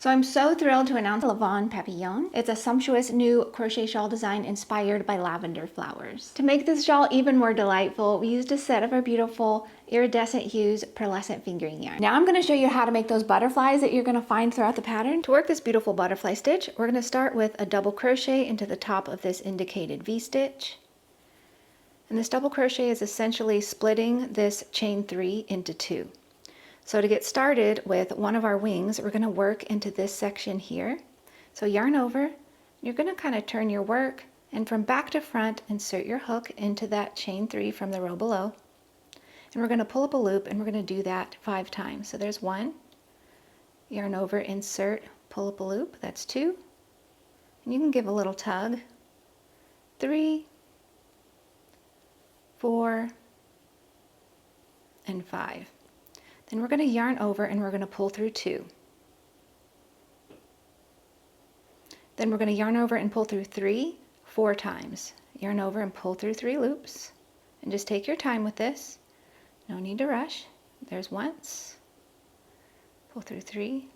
So I'm so thrilled to announce Lavande Papillon. It's a sumptuous new crochet shawl design inspired by lavender flowers. To make this shawl even more delightful, we used a set of our beautiful iridescent hues pearlescent fingering yarn. Now I'm going to show you how to make those butterflies that you're going to find throughout the pattern. To work this beautiful butterfly stitch, we're going to start with a double crochet into the top of this indicated V-stitch. And this double crochet is essentially splitting this chain 3 into 2. So to get started with one of our wings, we're going to work into this section here. So yarn over, you're going to kind of turn your work, and from back to front, insert your hook into that chain 3 from the row below. And we're going to pull up a loop, and we're going to do that 5 times. So there's 1, yarn over, insert, pull up a loop, that's 2. And you can give a little tug, 3, 4, and 5. Then we're going to yarn over and we're going to pull through 2. Then we're going to yarn over and pull through 3 4 times. Yarn over and pull through 3 loops. And just take your time with this. No need to rush. There's once. Pull through 3.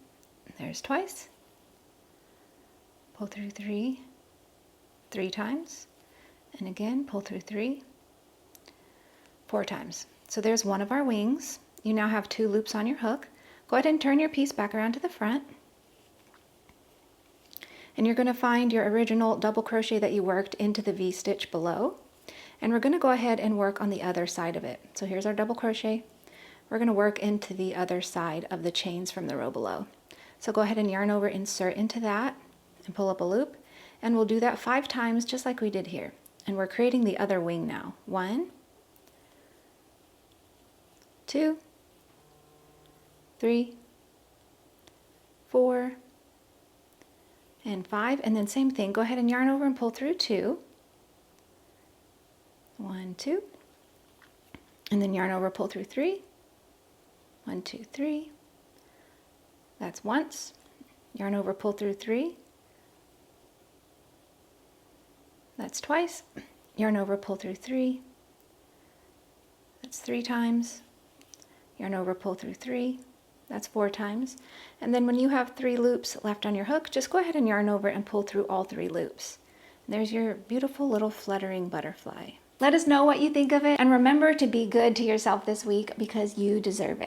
There's twice. Pull through 3 3 times. And again, pull through 3 4 times. So there's one of our wings. You now have 2 loops on your hook. Go ahead and turn your piece back around to the front. And you're going to find your original double crochet that you worked into the V-stitch below. And we're going to go ahead and work on the other side of it. So here's our double crochet. We're going to work into the other side of the chains from the row below. So go ahead and yarn over, insert into that, and pull up a loop. And we'll do that 5 times just like we did here. And we're creating the other wing now. 1, 2, 3, 4, and 5, and then same thing, go ahead and yarn over and pull through 2, 1, 2, and then yarn over, pull through 3, 1, 2, 3, that's once, yarn over, pull through 3, that's twice, yarn over, pull through 3, that's 3 times, yarn over, pull through 3, that's 4 times. And then when you have 3 loops left on your hook, just go ahead and yarn over and pull through all 3 loops. And there's your beautiful little fluttering butterfly. Let us know what you think of it, and remember to be good to yourself this week because you deserve it.